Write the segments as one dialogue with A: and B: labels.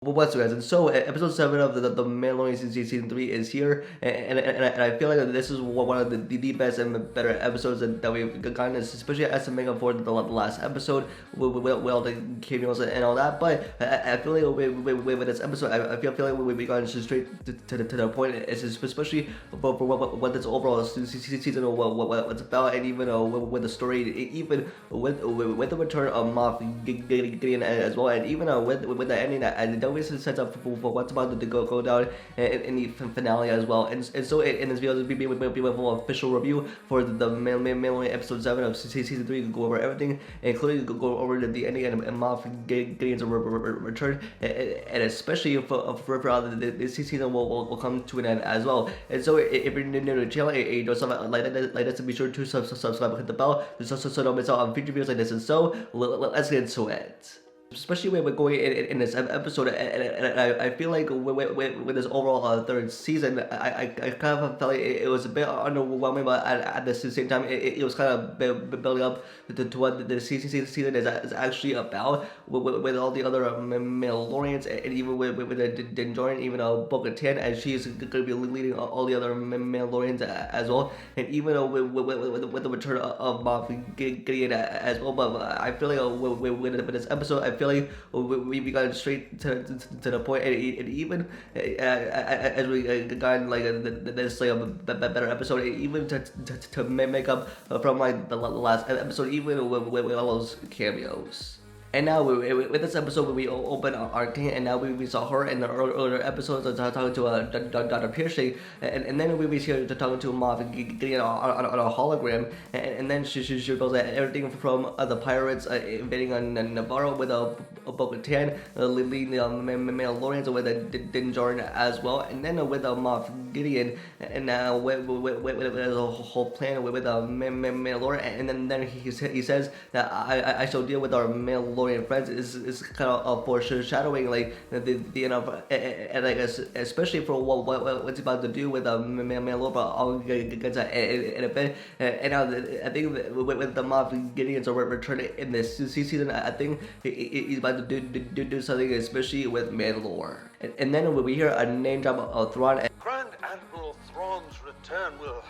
A: What's guys, and so episode 7 of the Mandalorian season 3 is here, and I feel like this is one of the best and better episodes that we've gotten, especially as to make up for the last episode with all the cameos and all that. But I feel like with this episode, I feel like we got straight to the point, especially for what this overall season what's about, and even with the story, even with the return of Moff Gideon as well, and even with the ending that it always sets up for what's about to go down in the finale as well. And so in this video, this will be a full official review for the Mandalorian episode 7 of season 3. Go over everything, including go over the ending and Moff Gideon's return, and especially for how this season will come to an end as well. And so if you're new to the channel, you know something like that, be sure to subscribe, hit the bell, so don't miss out on future videos like this. And so let's get into it. Especially when we're going in this episode, and I feel like with this overall third season, I kind of felt like it was a bit underwhelming, but at the same time, it was kind of building up to what the season is actually about, with all the other Mandalorians, and even with Din-Djarin, even Bo-Katan, and she's going to be leading all the other Mandalorians as well, and even with the return of Moff Gideon as well. But I feel like with this episode, I feel like we got straight to the point, and even as we got like this like a better episode, even to make up from like the last episode, even with all those cameos. And now with this episode, we open our king, and now we saw her in the earlier episodes talking to Dr. Piercing, and then we see her talking to Moff Gideon on a hologram, and then she goes at everything from the pirates invading on Navarro with Bo-Katan leading the Mandalorians with Din-Djarin as well, and then with Moff Gideon, and now with the whole plan with Mandalorian, and then he says that I shall deal with our Mandalorian friends. Is kind of foreshadowing like the end of, and like especially for what's about to do with Mandalorian, but I'll get to that in a bit. And now I think with the Moff Gideon's return in this season, I think he's about to do something, especially with Mandalore. And then we hear a name drop of Thrawn.
B: Grand Admiral Thrawn's return will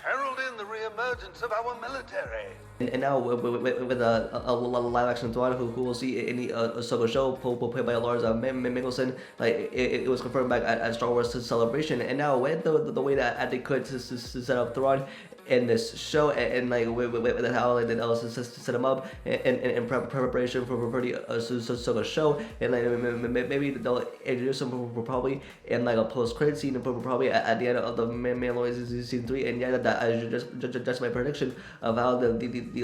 B: herald in the re-emergence of our military.
A: And now with a live action Thrawn who we'll see in the Ahsoka show, played by Lars Mikkelsen, like it was confirmed back at Star Wars Celebration. And now with the way that they could to set up Thrawn in this show, and like with how like they also set him up in preparation for the Ahsoka show, and like maybe they'll introduce him probably in like a post-credit scene, probably at the end of the Mandalorian season 3. And yeah, that is just my prediction of how the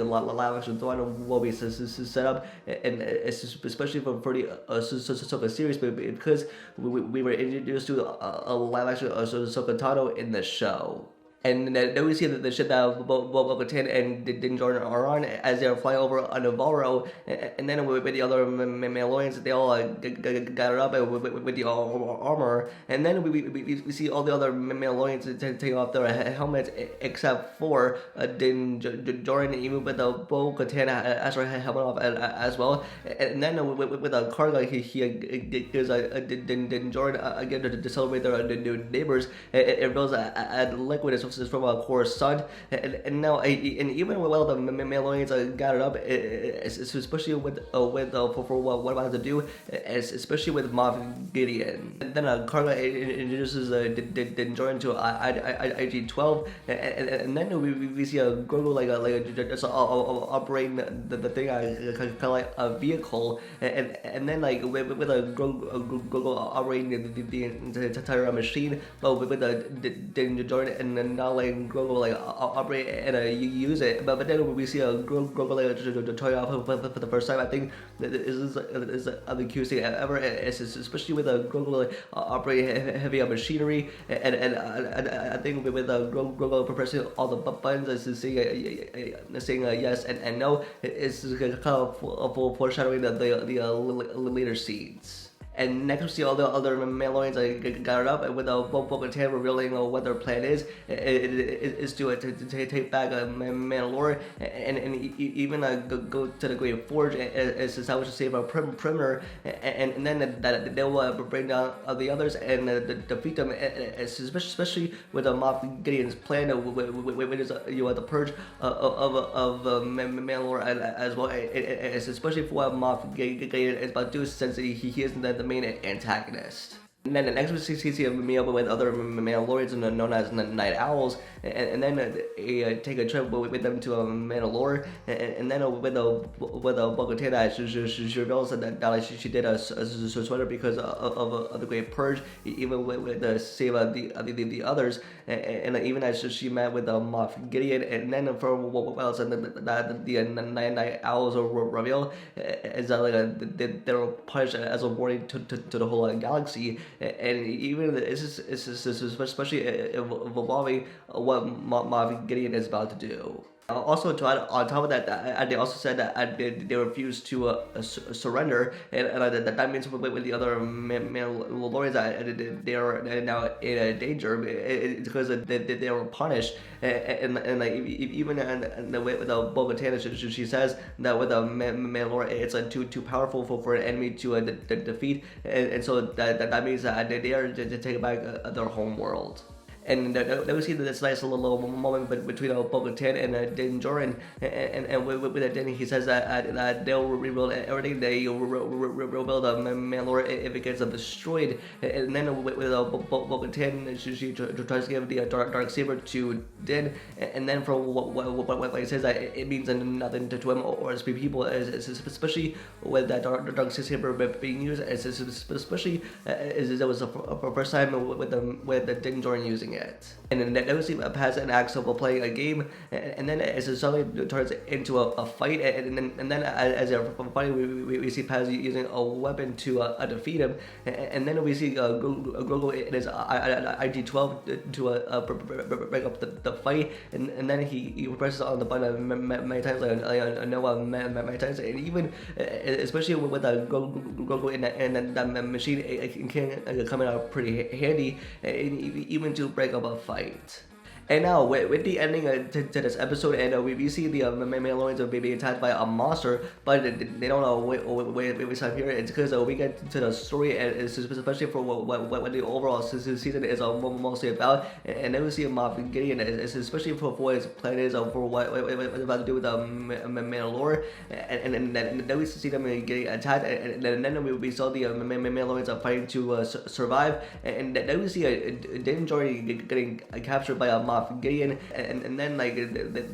A: live action Thrawn will be set up, and especially for the Ahsoka series, because we were introduced to a live action Ahsoka Tano in the show. And then we see the ship that Bo-Katan and Din-Djarin are on as they're flying over Navarro, and then with the other Mandalorians, they all got up with the armor, and then we see all the other Mandalorians take off their helmets except for Din-Djarin, even with the Bo-Katan has her helmet off as well. And then with the Karga, he gives Din-Djarin again to celebrate their new neighbors. It reveals a liquid is from a core sun, and now and even while the Mandalorians gathered up, especially with for what about to do, especially with Moff Gideon. And then Karga introduces Din-Djarin to IG-12, and then we see a Grogu just operating the thing kind of like a vehicle, and then like with a Grogu operating the entire machine, but with Din-Djarin and then now like Grogu like operate and use it, but then we see a Grogu like toy off for the first time. I think this is the cutest thing ever, especially with a Grogu like operate heavy machinery, and I think with Grogu pressing all the buttons and saying yes and no, it's kind of foreshadowing the later scenes. And next we see all the other Mandalorians gathered up, and with Bo-Katan revealing what their plan is to take back Mandalore and even go to the Great Forge and establish a safe perimeter, and then that they will bring down the others and defeat them, especially with Moff Gideon's plan, which is the purge of Mandalore as well, especially for what Moff Gideon is about to do, since he isn't the main antagonist. And then the next we see a meet up with other Mandalorians known as Night Owls, and then take a trip with them to Mandalore, and then with Bo-Katan, she reveals that she did a sweater because of the Great Purge, even with the save the others, and even as she met with Moff Gideon, and then for what else, and the Night Owls reveal is that they were punished as a warning to the whole galaxy. And even it's especially evolving what Moff Gideon is about to do. Also, on top of that, they also said that they refused to surrender, and that means with the other Mandalorians they are now in danger because they were punished, and like even with Bo-Katan, she says that with Mandalore it's too powerful for an enemy to defeat, and so that means that they are to take back their home world. And then we see this nice little moment between Bo-Katan and Din-Djarin, and with Din, he says that they'll rebuild everything. They rebuild Mandalore if it gets destroyed. And then with Bo-Katan, she tries to give the dark saber to Din, and then from what he says, that it means nothing to him or his people, especially with that dark saber being used, especially as it was the first time with the Din-Djarin using it. And then we see Paz and Axel playing a game, and then it suddenly turns into a fight, and then as they're fighting, we see Paz using a weapon to defeat him, and then we see Grogu in his IG-12 to break up the fight, and then he presses on the button many times, many times, and even especially with Grogu in that machine, it can come out pretty handy, and even to break up a fight. And now, with the ending to this episode, and we see the Mandalorians are being attacked by a monster, but they don't know wait time here. It's because we get to the story, and it's especially for what the overall season is mostly about. And then we see Moff Gideon, especially for what his plan is, for what it's about to do with Mandalore, and then we see them getting attacked, and then we saw the Mandalorians are fighting to survive, and then we see Din-Djarin getting captured by a Moff Gideon, and then like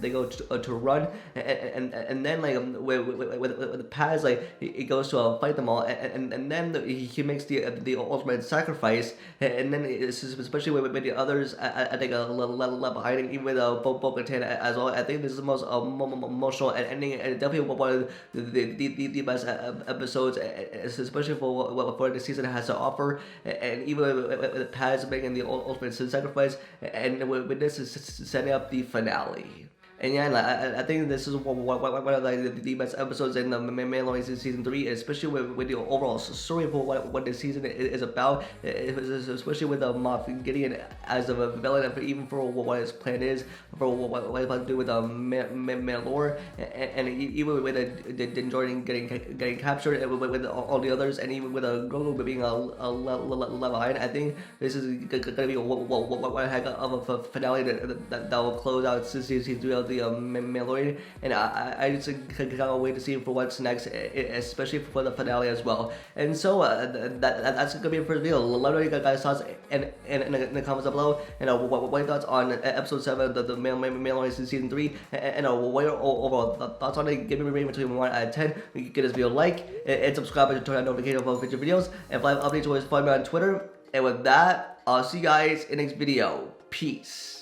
A: they go to run, and then like with Paz, like he goes to fight them all, and then he makes the ultimate sacrifice, and then it's especially with the others, I think a little behind, even with Bo-Katan as well. I think this is the most emotional ending, and definitely one of the best episodes, especially for what the season has to offer, and even with Paz making the ultimate sacrifice, and with this is setting up the finale. And yeah, I think this is one of the best episodes in the Mandalorian season 3, especially with the overall story for what the season is about, especially with Moff Gideon as a villain, and even for what his plan is, for what he's about to do with Mandalore, and even with the Din-Djarin getting captured, and with all the others, and even with Grogu being a level behind. I think this is gonna be one heck of a finale that will close out season 3 of the Mandalorian, and I just cannot wait to see for what's next, especially for the finale as well. And so that's gonna be it for the video. Let me know your guys' thoughts in the comments down below, and what your thoughts on episode 7 of the Mandalorian season 3, and what your overall thoughts on it. Give me a rating between 1 out of 10. You can give this video a like and subscribe to turn on notifications for future videos, and for live updates always follow me on Twitter. And with that, I'll see you guys in the next video. Peace.